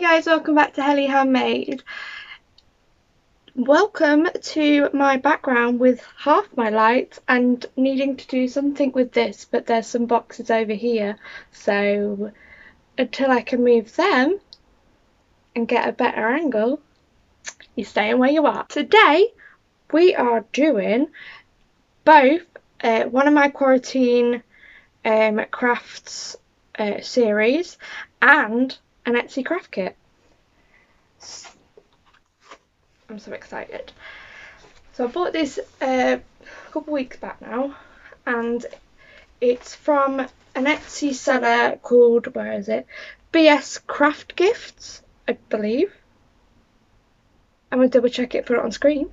guys, welcome back to Hely Handmade. Welcome to my background with half my light and needing to do something with this, but there's some boxes over here, so until I can move them and get a better angle, you're staying where you are. Today we are doing both one of my quarantine crafts series and an Etsy craft kit. I'm so excited. So I bought this a couple weeks back now, and it's from an Etsy seller called, where is it? BS Craft Gifts, I believe. I'm going to double check it, put it on screen.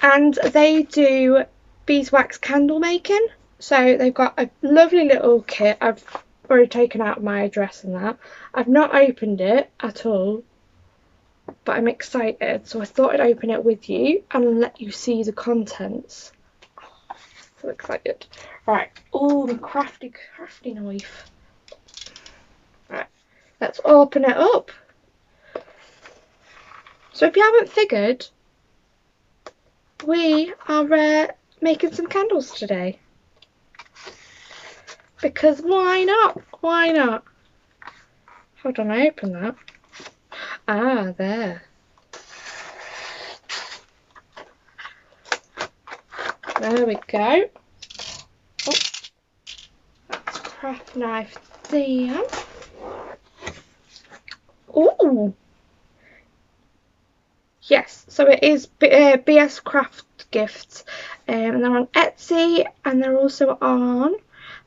And they do beeswax candle making. So they've got a lovely little kit. I've already taken out my address and that. I've not opened it at all, but I'm excited, so I thought I'd open it with you and let you see the contents. So excited. Right, oh, the crafty knife. Right, let's open it up. So if you haven't figured, we are making some candles today. Because why not? Why not? Hold on, I open that. Ah, there. There we go. Oh, that's craft knife there. Ooh. Yes, so it is BS Craft Gifts, and they're on Etsy and they're also on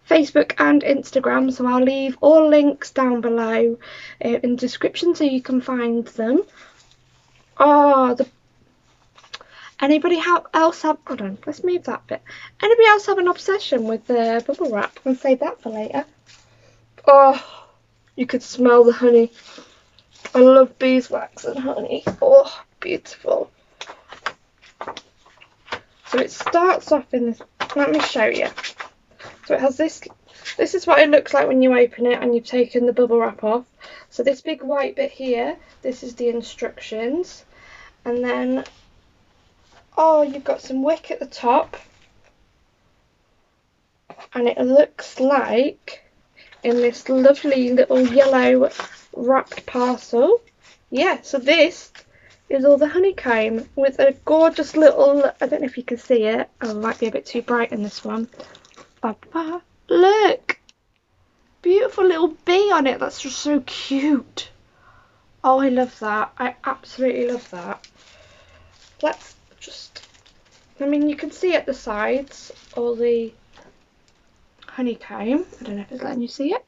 Facebook and Instagram, so I'll leave all links down below in the description so you can find them. Oh, anybody else have, hold on, let's move that bit. Anybody else have an obsession with the bubble wrap? I'm going to save that for later. Oh, you could smell the honey. I love beeswax and honey. Oh, beautiful. So it starts off in this, let me show you. So it has this is what it looks like when you open it and you've taken the bubble wrap off. So this big white bit here, this is the instructions. And then, oh, you've got some wick at the top. And it looks like in this lovely little yellow wrapped parcel. Yeah, so this is all the honeycomb with a gorgeous little, I don't know if you can see it. Oh, it might be a bit too bright in this one. Look, beautiful little bee on it. That's just so cute. Oh, I love that. I absolutely love that. Let's just, I mean, you can see at the sides all the honeycomb. I don't know if it's letting you see it.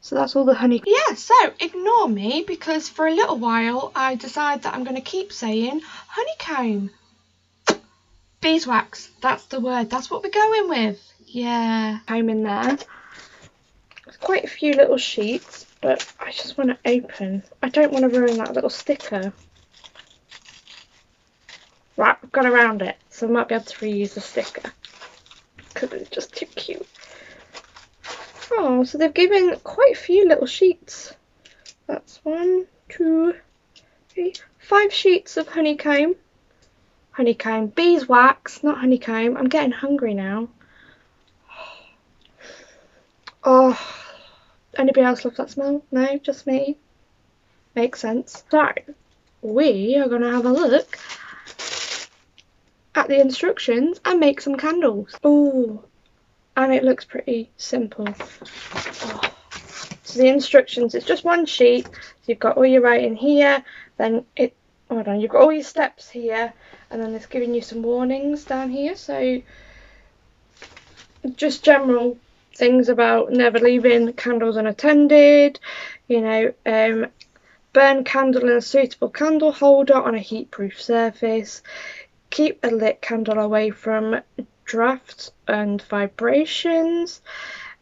So that's all the honey. Yeah, so ignore me because for a little while I decide that I'm going to keep saying honeycomb. Beeswax, that's the word. That's what we're going with. Yeah, comb in there. There's quite a few little sheets, but I just want to open. I don't want to ruin that little sticker. Right, I've got around it, so I might be able to reuse the sticker because it's just too cute. Oh, so they've given quite a few little sheets. That's 1, 2, 3, 5 sheets of honeycomb. Honeycomb, beeswax, not honeycomb. I'm getting hungry now. Oh, anybody else love that smell? No, just me. Makes sense. So, we are going to have a look at the instructions and make some candles. Oh, and it looks pretty simple. Oh. So the instructions, it's just one sheet. So you've got all your writing here, then hold on, you've got all your steps here, and then it's giving you some warnings down here. So just general things about never leaving candles unattended, you know, burn candle in a suitable candle holder on a heat-proof surface, keep a lit candle away from drafts and vibrations,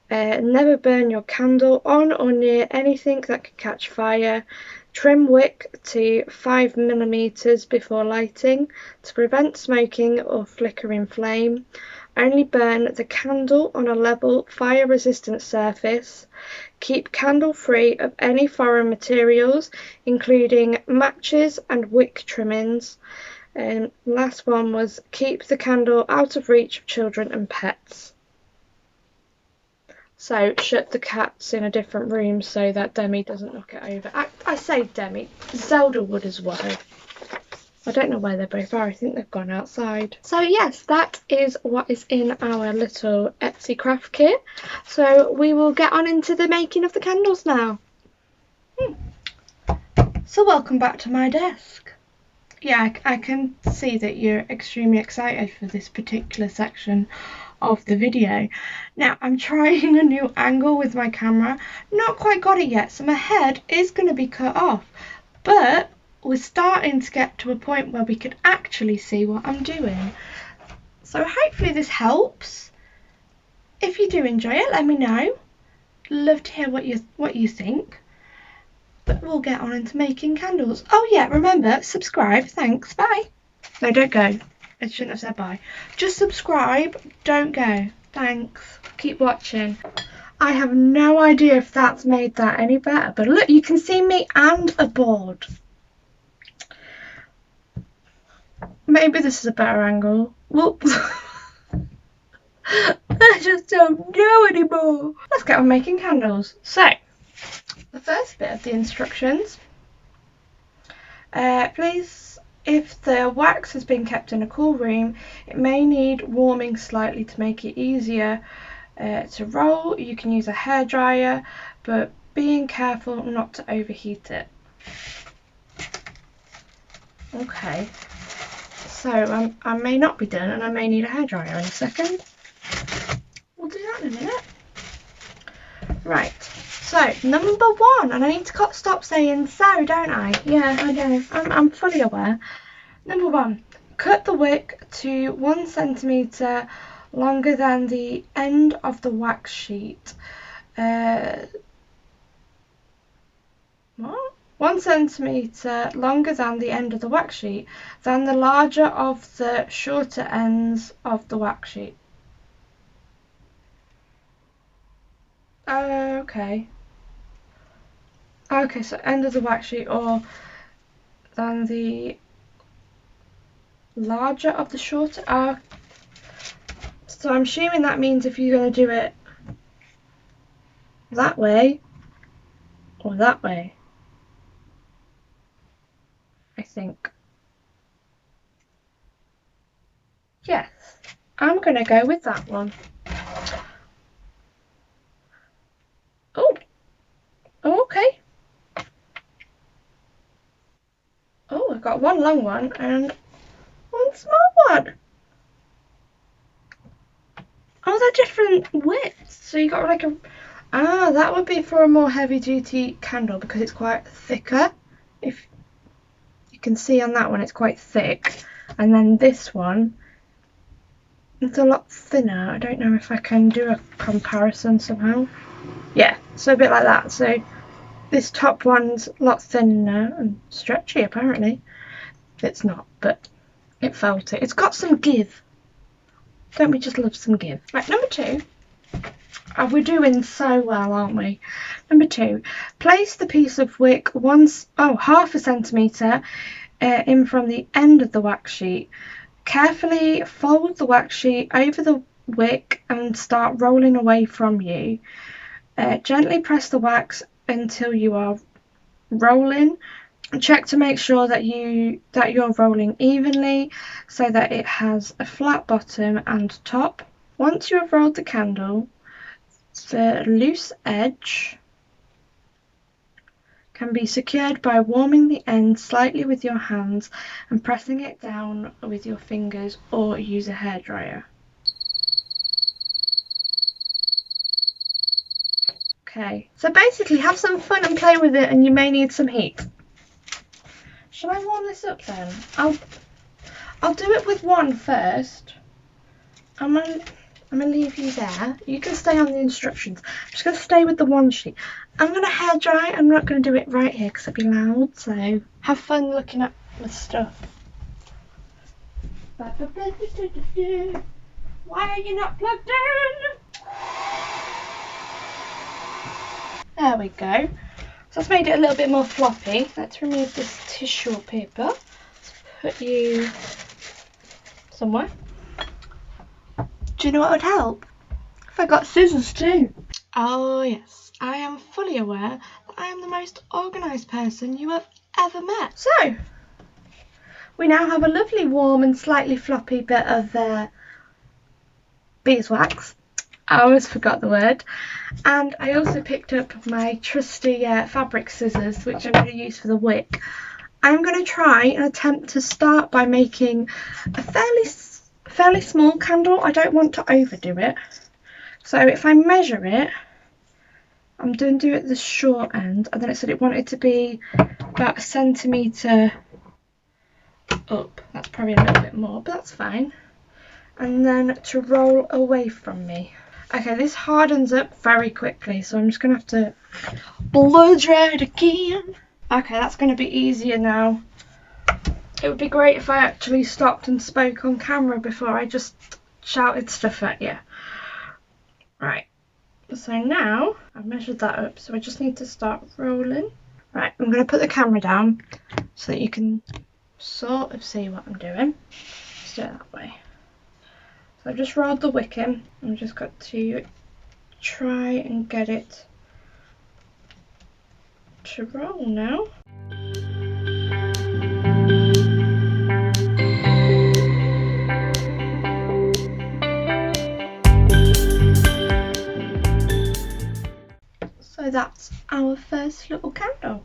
never burn your candle on or near anything that could catch fire, trim wick to 5mm before lighting to prevent smoking or flickering flame, Only burn the candle on a level, fire-resistant surface. Keep candle free of any foreign materials, including matches and wick trimmings. And last one was keep the candle out of reach of children and pets. So shut the cats in a different room so that Demi doesn't knock it over. I say Demi, Zelda would as well. I don't know where they both are. I think they've gone outside. So yes, that is what is in our little Etsy craft kit. So we will get on into the making of the candles now. So welcome back to my desk. Yeah, I can see that you're extremely excited for this particular section of the video. Now I'm trying a new angle with my camera. Not quite got it yet, so my head is going to be cut off. But we're starting to get to a point where we can actually see what I'm doing. So hopefully this helps. If you do enjoy it, let me know. Love to hear what you think. But we'll get on into making candles. Oh yeah, remember, subscribe. Thanks. Bye. No, don't go. I shouldn't have said bye. Just subscribe. Don't go. Thanks. Keep watching. I have no idea if that's made that any better, but look, you can see me and a board. Maybe this is a better angle. Whoops. I just don't know anymore. Let's get on making candles. So, the first bit of the instructions. Please, if the wax has been kept in a cool room, it may need warming slightly to make it easier to roll. You can use a hairdryer, but being careful not to overheat it. Okay. So I may not be done and I may need a hairdryer in a second. We'll do that in a minute. Right, so number one, and I need to stop saying so, don't I? Yeah, I know, I'm fully aware. Number one, cut the wick to 1 centimetre longer than the end of the wax sheet. What? 1 centimetre longer than the end of the wax sheet, than the larger of the shorter ends of the wax sheet. Okay. Okay, so end of the wax sheet, or than the larger of the shorter. So I'm assuming that means if you're going to do it that way or that way. I think. Yes, I'm going to go with that one. Oh, okay. Oh, I've got one long one and one small one. Oh, they're different widths. So you got like a... that would be for a more heavy duty candle because it's quite thicker. If you can see on that one, it's quite thick. And then this one, it's a lot thinner. I don't know if I can do a comparison somehow. Yeah, so a bit like that. So this top one's a lot thinner and stretchy apparently. It's not, but it felt it. It's got some give. Don't we just love some give? Right, number two. We're doing so well, aren't we? Number two, place the piece of wick half a centimetre in from the end of the wax sheet. Carefully fold the wax sheet over the wick and start rolling away from you. Gently press the wax until you are rolling. Check to make sure that you're rolling evenly so that it has a flat bottom and top. Once you have rolled the candle, the loose edge can be secured by warming the end slightly with your hands and pressing it down with your fingers, or use a hairdryer. Okay, so basically have some fun and play with it, and you may need some heat. Shall I warm this up then? I'll do it with one first. I'm gonna leave you there. You can stay on the instructions. I'm just gonna stay with the one sheet. I'm gonna hairdry. I'm not gonna do it right here because it'd be loud. So have fun looking at the stuff. Why are you not plugged in? There we go. So that's made it a little bit more floppy. Let's remove this tissue paper. Let's put you somewhere. Do you know what would help? If I got scissors too. Oh yes, I am fully aware that I am the most organised person you have ever met. So, we now have a lovely warm and slightly floppy bit of beeswax. I always forgot the word. And I also picked up my trusty fabric scissors, which I'm going to use for the wick. I'm going to try and attempt to start by making a fairly small candle. I don't want to overdo it. So if I measure it, I'm going to do it at the short end, and then it said it wanted to be about 1 centimetre up. That's probably a little bit more, but that's fine. And then to roll away from me. Okay, this hardens up very quickly, so I'm just going to have to blow dry it again. Okay, that's going to be easier now. It would be great if I actually stopped and spoke on camera before I just shouted stuff at you. Right, so now I've measured that up, so I just need to start rolling. Right, I'm going to put the camera down so that you can sort of see what I'm doing. Let's do it that way. So I've just rolled the wick in. I've just got to try and get it to roll now. So that's our first little candle.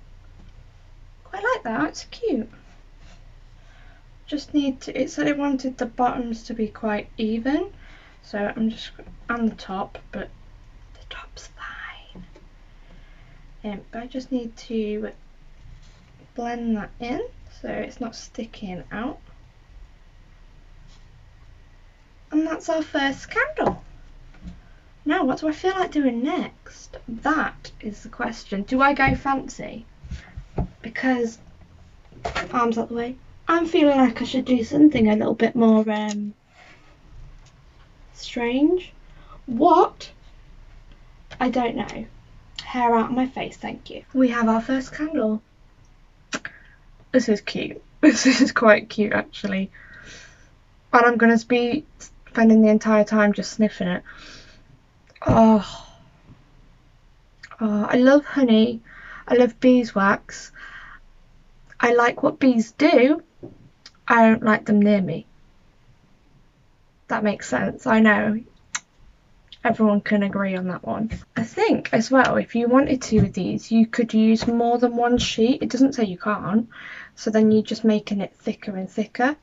Quite like that, it's cute. Just need to, it said it wanted the bottoms to be quite even, so I'm just, and the top, but the top's fine. But I just need to blend that in so it's not sticking out. And that's our first candle. Now what do I feel like doing next? That is the question. Do I go fancy? Because, arms out the way, I'm feeling like I should do something a little bit more strange. What? I don't know. Hair out of my face, thank you. We have our first candle. This is cute. This is quite cute actually. And I'm going to be spending the entire time just sniffing it. Oh, I love honey. I love beeswax. I like what bees do. I don't like them near me. That makes sense. I know. Everyone can agree on that one. I think as well, if you wanted to with these, you could use more than one sheet. It doesn't say you can't. So then you're just making it thicker and thicker.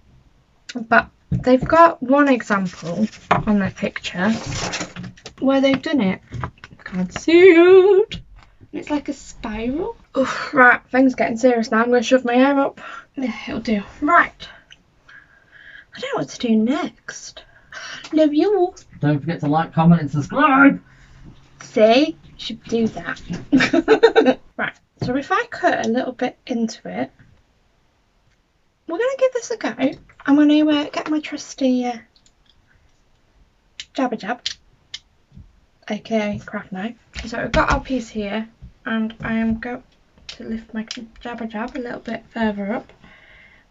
But they've got one example on their picture where they've done it. I can't see it. It's like a spiral. Oof, right, things getting serious now. I'm going to shove my hair up. Yeah, it'll do. Right. I don't know what to do next. Love you. Don't forget to like, comment and subscribe. See? Should do that. Right, so if I cut a little bit into it, we're going to give this a go. I'm going to get my trusty jabber jab, aka craft knife. So we've got our piece here, and I am going to lift my jabber jab a little bit further up,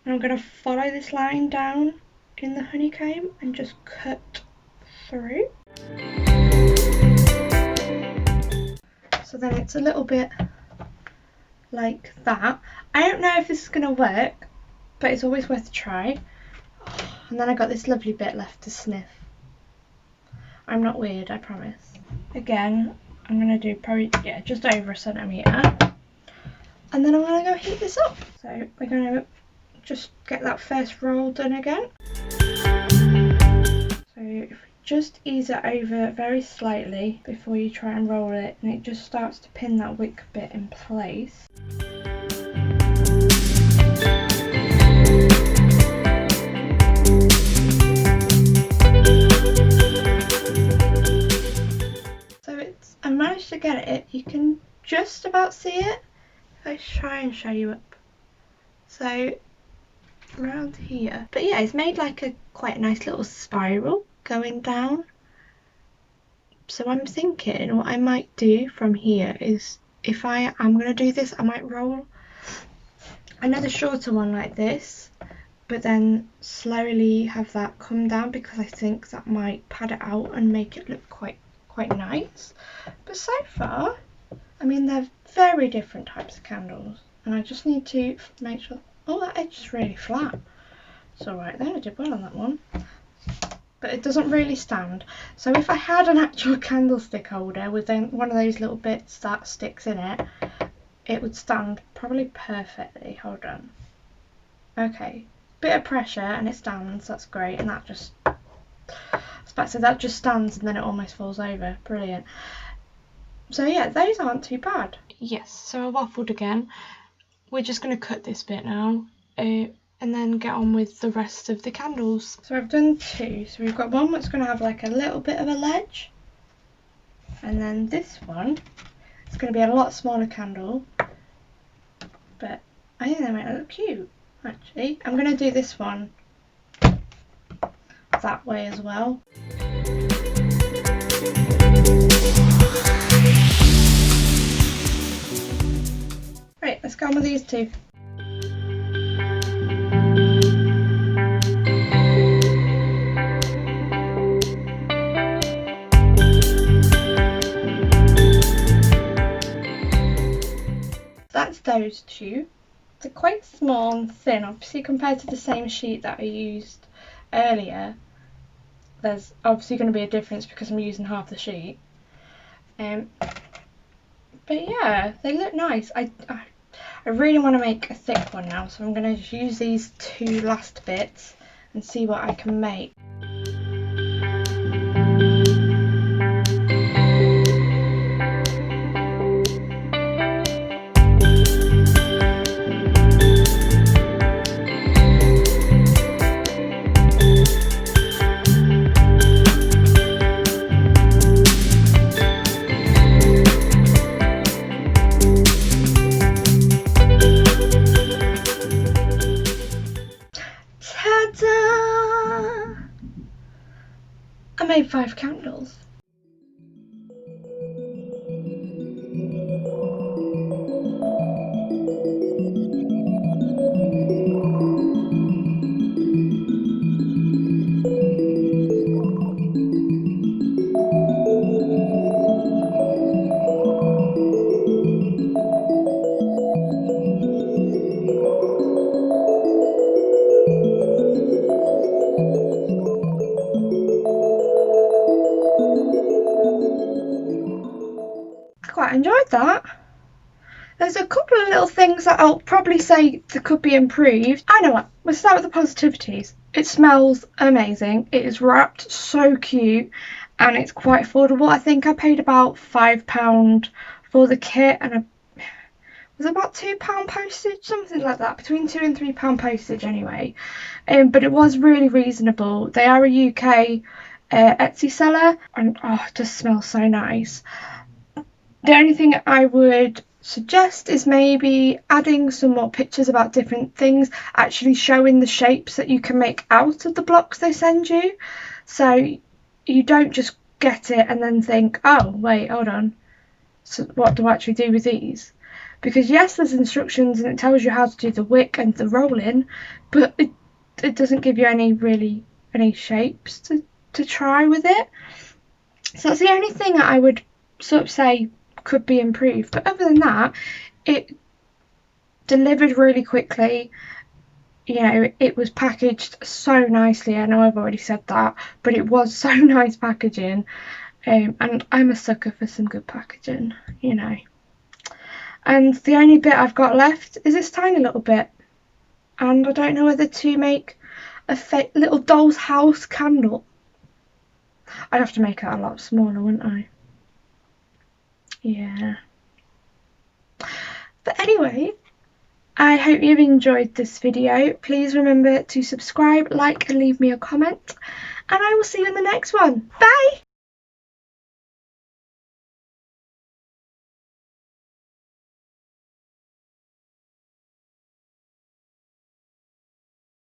and I'm going to follow this line down in the honeycomb and just cut through. So then it's a little bit like that. I don't know if this is going to work, but it's always worth a try. And then I got this lovely bit left to sniff. I'm not weird, I promise. Again, I'm going to do probably, yeah, just over 1 centimetre. And then I'm going to go heat this up. So we're going to just get that first roll done again. So if we just ease it over very slightly before you try and roll it, and it just starts to pin that wick bit in place. I managed to get it. You can just about see it. Let's try and show you up. So around here, but yeah, it's made like a quite a nice little spiral. going down. So I'm thinking what I might do from here is, if I am going to do this, I might roll another shorter one like this, but then slowly have that come down, because I think that might pad it out and make it look quite nice. But so far, I mean, they're very different types of candles, and I just need to make sure. Oh, that edge is really flat. It's alright then, I did well on that one. But it doesn't really stand. So if I had an actual candlestick holder with one of those little bits that sticks in it, it would stand probably perfectly. Hold on. Okay, bit of pressure and it stands. That's great. And that just, so that just stands and then it almost falls over. Brilliant. So yeah, those aren't too bad. Yes, so I waffled again. We're just going to cut this bit now. And then get on with the rest of the candles. So I've done two. So we've got one that's going to have like a little bit of a ledge, and then this one is going to be a lot smaller candle, but I think they might look cute actually. I'm going to do this one that way as well. Right, let's go on with these two. That's those two. They're quite small and thin, obviously compared to the same sheet that I used earlier. There's obviously going to be a difference because I'm using half the sheet. But yeah, they look nice. I really want to make a thick one now, so I'm going to use these two last bits and see what I can make. I made 5 candles. Quite enjoyed that. There's a couple of little things that I'll probably say that could be improved. I know what, we'll start with the positivities. It smells amazing. It is wrapped so cute and it's quite affordable. I think I paid about £5 for the kit, and it was about £2 postage, something like that, between £2 and £3 postage anyway. But it was really reasonable. They are a UK Etsy seller, and oh, it just smells so nice. The only thing I would suggest is maybe adding some more pictures about different things, actually showing the shapes that you can make out of the blocks they send you, so you don't just get it and then think, oh wait, hold on, so what do I actually do with these? Because yes, there's instructions and it tells you how to do the wick and the rolling, but it doesn't give you any shapes to try with it. So that's the only thing that I would sort of say could be improved. But other than that, it delivered really quickly. You know, it was packaged so nicely. I know I've already said that, but it was so nice packaging. And I'm a sucker for some good packaging, you know. And the only bit I've got left is this tiny little bit, and I don't know whether to make a little doll's house candle. I'd have to make it a lot smaller, wouldn't I? Yeah. But anyway, I hope you've enjoyed this video. Please remember to subscribe, like and leave me a comment, and I will see you in the next one. Bye!